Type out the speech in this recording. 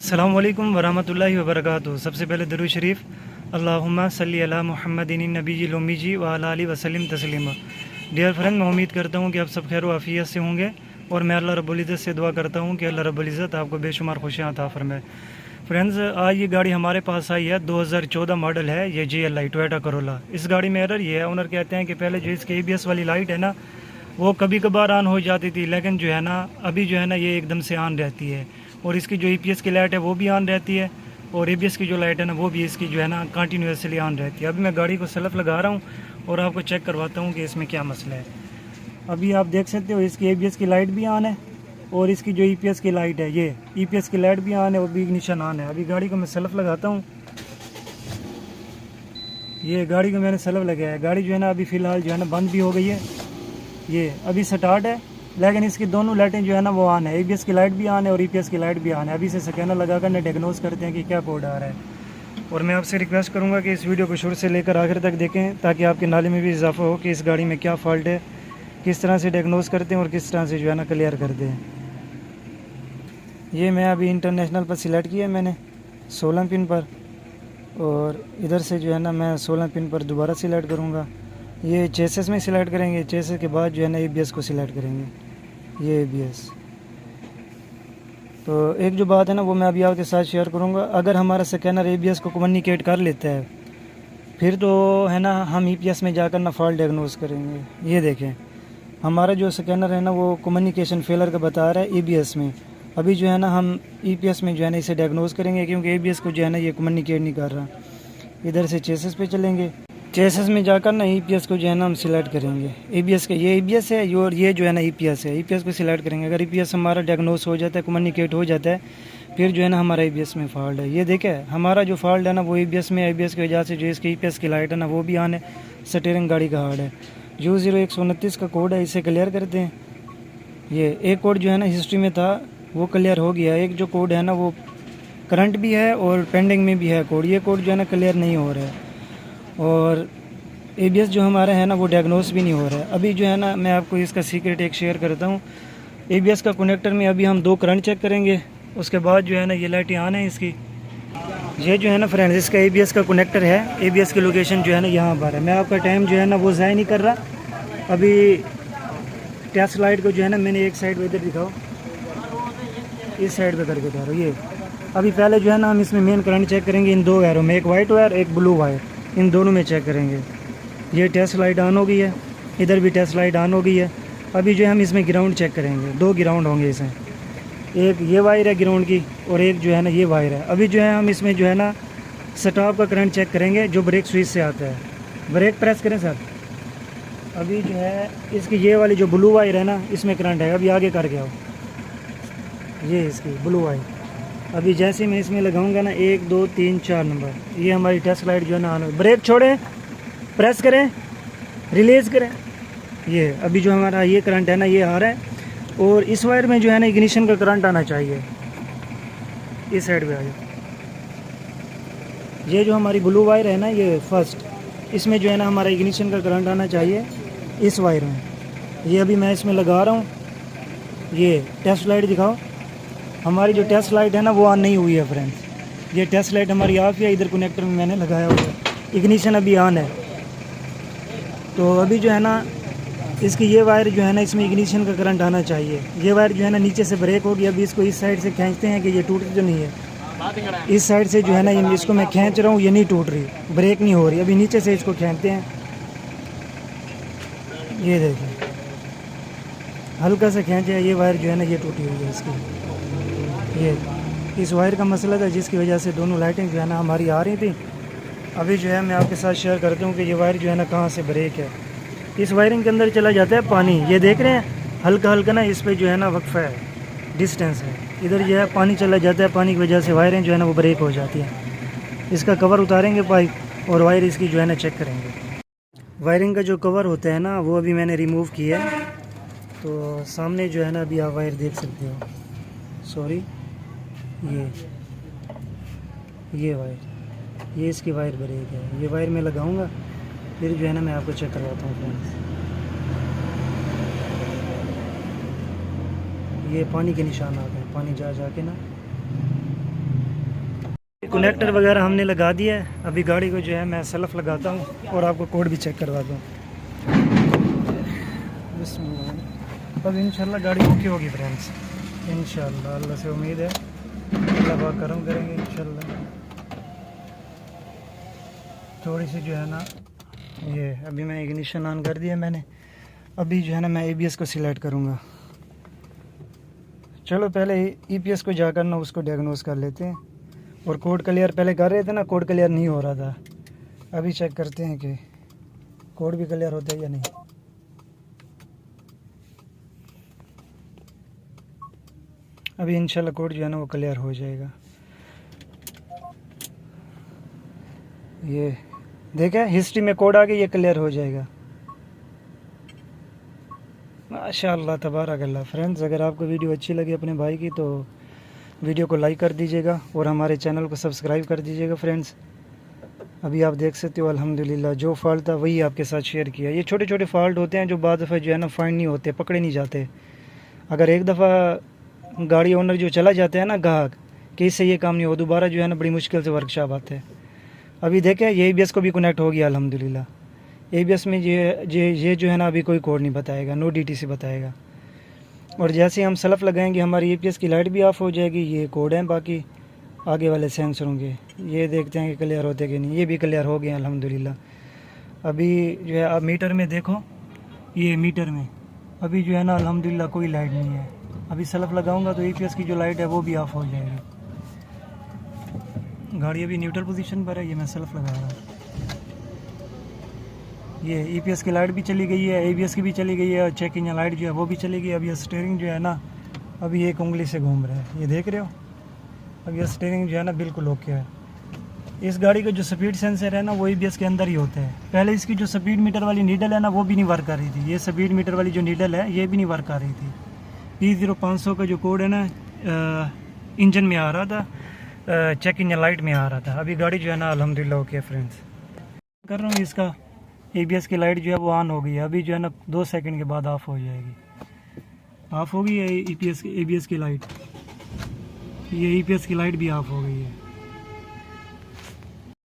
अस्सलामु अलैकुम वरहमतुल्लाहि वबरकातुहू। सबसे पहले दरूद शरीफ, अल्लाहुम्मा सल्ली अला मुहम्मदिन नबीयिल उम्मी व अला आलिहि वसल्लम तस्लीमा। डियर फ्रेंड, मैं उम्मीद करता हूँ कि आप सब खैर आफियत से होंगे और मैं अल्लाह रब्बुल इज़्ज़त से दुआ करता हूँ कि अल्लाह रब्बुल इज़्ज़त आपको बेशुमार खुशियाँ अता फरमाए। फ्रेंड्स, आज ये गाड़ी हमारे पास आई है, 2014 मॉडल है, ये GLI टोयोटा करोला। इस गाड़ी में एरर ये है, ओनर कहते हैं कि पहले जो इसके ABS वाली लाइट है ना, वो कभी कभार ऑन हो जाती थी, लेकिन जो है ना अभी जो है ना ये एकदम से ऑन रहती है। और इसकी जो EPS की लाइट है वो भी ऑन रहती है, और ABS की जो लाइट है ना वो भी इसकी जो है ना कंटिन्यूसली ऑन रहती है। अभी मैं गाड़ी को सेल्फ लगा रहा हूँ और आपको चेक करवाता हूँ कि इसमें क्या मसला है। अभी आप देख सकते हो इसकी ABS की लाइट भी ऑन है, और इसकी जो EPS की लाइट है, ये EPS की लाइट भी ऑन है और भी इग्निशन ऑन है। अभी गाड़ी को मैं सेल्फ लगाता हूँ, ये गाड़ी को मैंने सेल्फ लगाया है। गाड़ी जो है ना अभी फ़िलहाल जो है ना बंद भी हो गई है, ये अभी स्टार्ट है, लेकिन इसकी दोनों लाइटें जो है ना वो ऑन है। ABS की लाइट भी ऑन है और EPS की लाइट भी ऑन है। अभी से स्कैनर लगाकर ने डायग्नोज करते हैं कि क्या कोड आ रहा है। और मैं आपसे रिक्वेस्ट करूंगा कि इस वीडियो को शुरू से लेकर आखिर तक देखें, ताकि आपके नॉलेज में भी इजाफा हो कि इस गाड़ी में क्या फॉल्ट है, किस तरह से डायग्नोज करते हैं और किस तरह से जो है ना क्लियर करते हैं। ये मैं अभी इंटरनेशनल पर सिलेक्ट किया है मैंने 16 पिन पर, और इधर से जो है ना मैं 16 पिन पर दोबारा सिलेक्ट करूँगा। ये चेसिस में सिलेक्ट करेंगे, चेसिस के बाद जो है ना ABS को सिलेक्ट करेंगे, ये ABS। तो एक जो बात है ना वो मैं अभी आपके साथ शेयर करूँगा। अगर हमारा स्कैनर ABS को कम्युनिकेट कर लेता है, फिर तो है ना हम EPS में जाकर ना फॉल्ट डायग्नोज करेंगे। ये देखें, हमारा जो स्कैनर है ना वो कम्युनिकेशन फेलर का बता रहा है ABS में। अभी जो है ना हम EPS में जो है ना इसे डायग्नोज करेंगे, क्योंकि ABS को जो है ना ये कम्युनिकेट नहीं कर रहा। इधर से चेसिस पे चलेंगे, चेसिस में जाकर ना EPS को जो है ना हम सिलेक्ट करेंगे। ABS का ये ABS है और ये जो है ना EPS है, EPS को सिलेक्ट करेंगे। अगर EPS हमारा डायग्नोस हो जाता है, कम्युनिकेट हो जाता है, फिर जो है ना हमारा ABS में फॉल्ट है। ये देखें, हमारा जो फॉल्ट है ना वो ABS में, ABS की वजह से जो इसकी EPS की लाइट है ना वो भी ऑन है, स्टीयरिंग गाड़ी का हार्ड है। जो 0129 का कोड है, इसे क्लियर करते हैं। ये एक कोड जो है ना हिस्ट्री में था वो क्लियर हो गया। एक जो कोड है ना वो करंट भी है और पेंडिंग में भी है कोड, ये कोड जो है ना क्लियर नहीं हो रहा है। और ABS जो हमारा है ना वो डायग्नोस भी नहीं हो रहा है। अभी जो है ना मैं आपको इसका सीक्रेट एक शेयर करता हूँ। ABS का कनेक्टर में अभी हम 2 करंट चेक करेंगे, उसके बाद जो है ना ये लाइटें ऑन है इसकी। ये जो है ना फ्रेंड्स इसका ABS का कनेक्टर है, ABS की लोकेशन जो है ना यहाँ पर है। मैं आपका टाइम जो है ना वो ज़ाया नहीं कर रहा। अभी टेस्ट लाइट को जो है ना मैंने एक साइड पर इधर दिखाओ, इस साइड पे करके उतारो। ये अभी पहले जो है ना हम इसमें मेन करंट चेक करेंगे इन 2 वायरों में, एक वाइट वायर एक ब्लू वायर, इन दोनों में चेक करेंगे। ये टेस्ट लाइट ऑन हो गई है, इधर भी टेस्ट लाइट ऑन हो गई है। अभी जो है हम इसमें ग्राउंड चेक करेंगे, 2 ग्राउंड होंगे इसमें, एक ये वायर है ग्राउंड की और एक जो है ना ये वायर है। अभी जो है हम इसमें जो है ना स्टॉप का करंट चेक करेंगे जो ब्रेक स्विच से आता है। ब्रेक प्रेस करें सर। अभी जो है इसकी ये वाली जो ब्लू वायर है ना इसमें करंट है, अभी आगे करके आओ, ये इसकी ब्लू वायर। अभी जैसे मैं इसमें लगाऊंगा ना 1 2 3 4 नंबर, ये हमारी टेस्ट लाइट जो है ना ऑन हो। ब्रेक छोड़ें, प्रेस करें, रिलीज़ करें। ये अभी जो हमारा ये करंट है ना ये आ रहा है, और इस वायर में जो है ना इग्निशन का करंट आना चाहिए। इस साइड पे आ जाए। ये जो हमारी ब्लू वायर है ना ये फर्स्ट, इसमें जो है ना हमारा इग्निशन का करंट आना चाहिए इस वायर में। ये अभी मैं इसमें लगा रहा हूँ। ये टेस्ट लाइट दिखाओ, हमारी जो टेस्ट लाइट है ना वो ऑन नहीं हुई है फ्रेंड्स। ये टेस्ट लाइट हमारी ऑफ है, इधर कनेक्टर में मैंने लगाया हुआ है, इग्निशन अभी ऑन है। तो अभी जो है ना इसकी ये वायर जो है ना इसमें इग्निशन का करंट आना चाहिए। ये वायर जो है ना नीचे से ब्रेक होगी। अभी इसको इस साइड से खींचते हैं कि ये टूट तो नहीं है। इस साइड से जो है ना इसको मैं खींच रहा हूँ, ये नहीं टूट रही, ब्रेक नहीं हो रही। अभी नीचे से इसको खींचते हैं, ये देखिए हल्का सा खींचे, ये वायर जो है ना ये टूटी हुई है इसकी। ये इस वायर का मसला था जिसकी वजह से दोनों लाइटें जो है ना हमारी आ रही थी। अभी जो है मैं आपके साथ शेयर करता हूँ कि ये वायर जो है ना कहाँ से ब्रेक है। इस वायरिंग के अंदर चला जाता है पानी, ये देख रहे हैं हल्का हल्का ना इस पर जो है ना वक्फा है, डिस्टेंस है। इधर जो है पानी चला जाता है, पानी की वजह से वायरें जो है ना वो ब्रेक हो जाती हैं। इसका कवर उतारेंगे पाइप और वायर इसकी जो है ना चेक करेंगे। वायरिंग का जो कवर होता है ना वो अभी मैंने रिमूव किया है। तो सामने जो है ना अभी आप वायर देख सकते हो, सॉरी ये वायर, ये इसकी वायर ब्रेक है। ये वायर मैं लगाऊंगा, फिर जो है ना मैं आपको चेक करवाता हूँ फ्रेंड्स। ये पानी के निशान आ गए, पानी जा के ना कनेक्टर वगैरह हमने लगा दिया है। अभी गाड़ी को जो है मैं सेल्फ लगाता हूँ और आपको कोड भी चेक करवा दूँ। अब इंशाल्लाह गाड़ी ओके होगी फ्रेंड्स, इंशाल्लाह अल्लाह से उम्मीद है, अल्लाह पाक करम करेंगे इंशाल्लाह। थोड़ी सी जो है ना ये अभी मैं इग्निशन ऑन कर दिया मैंने। अभी जो है ना मैं ABS को सिलेक्ट करूँगा। चलो पहले EPS को जाकर ना उसको डायग्नोस कर लेते हैं। और कोड क्लियर पहले कर रहे थे ना, कोड क्लियर नहीं हो रहा था। अभी चेक करते हैं कि कोड भी क्लियर होता है या नहीं। अभी इंशाल्लाह कोड जो है ना वो क्लियर हो जाएगा। ये देखें हिस्ट्री में कोड आ गया, ये क्लियर हो जाएगा माशाअल्लाह तबारक अल्लाह। फ्रेंड्स अगर आपको वीडियो अच्छी लगी अपने भाई की तो वीडियो को लाइक कर दीजिएगा और हमारे चैनल को सब्सक्राइब कर दीजिएगा फ्रेंड्स। अभी आप देख सकते हो अल्हम्दुलिल्लाह जो फॉल्ट था वही आपके साथ शेयर किया। ये छोटे छोटे फॉल्ट होते हैं जो बाद दफ़ा जो है ना फाइंड नहीं होते, पकड़े नहीं जाते। अगर एक दफ़ा गाड़ी ओनर जो चला जाता है ना ग्राहक कि इससे ये काम नहीं हो, दोबारा जो है ना बड़ी मुश्किल से वर्कशॉप आते हैं। अभी देखें ये ABS को भी कनेक्ट हो गया अल्हम्दुलिल्लाह। ABS में ये जो है ना अभी कोई कोड नहीं बताएगा, नो DTC बताएगा। और जैसे ही हम सेल्फ लगाएंगे हमारी ABS की लाइट भी ऑफ हो जाएगी। ये कोड हैं बाकी आगे वाले सेंसर होंगे, ये देखते हैं कि क्लियर होते कि नहीं। ये भी क्लियर हो गए अल्हम्दुलिल्लाह। अभी जो है आप मीटर में देखो, ये मीटर में अभी जो है ना अल्हम्दुलिल्लाह कोई लाइट नहीं है। अभी सेल्फ लगाऊंगा तो ABS की जो लाइट है वो भी ऑफ हो जाएगी। गाड़ी अभी न्यूट्रल पोजीशन पर है, ये मैं सेल्फ लगा रहा हूँ। ये EPS की लाइट भी चली गई है, ABS की भी चली गई है और चेक इंजन लाइट जो है वो भी चली गई। अब ये स्टीयरिंग जो है ना अभी एक उंगली से घूम रहा है, ये देख रहे हो। अब ये स्टीयरिंग जो है ना बिल्कुल ओके है। इस गाड़ी का जो स्पीड सेंसर है ना वो ABS के अंदर ही होता है। पहले इसकी जो स्पीड मीटर वाली नीडल है ना वो भी नहीं वर्क कर रही थी। ये स्पीड मीटर वाली जो नीडल है ये भी नहीं वर्क कर रही थी। P0500 का जो कोड है ना इंजन में आ रहा था, चेक इंजन लाइट में आ रहा था। अभी गाड़ी जो है ना अल्हम्दुलिल्लाह ओके फ्रेंड्स कर रहा हूँ। इसका ABS की लाइट जो है वो ऑन हो गई है। अभी जो है ना 2 सेकंड के बाद ऑफ हो जाएगी। ऑफ हो गई है ABS की लाइट, ये ABS की लाइट भी ऑफ हो गई है।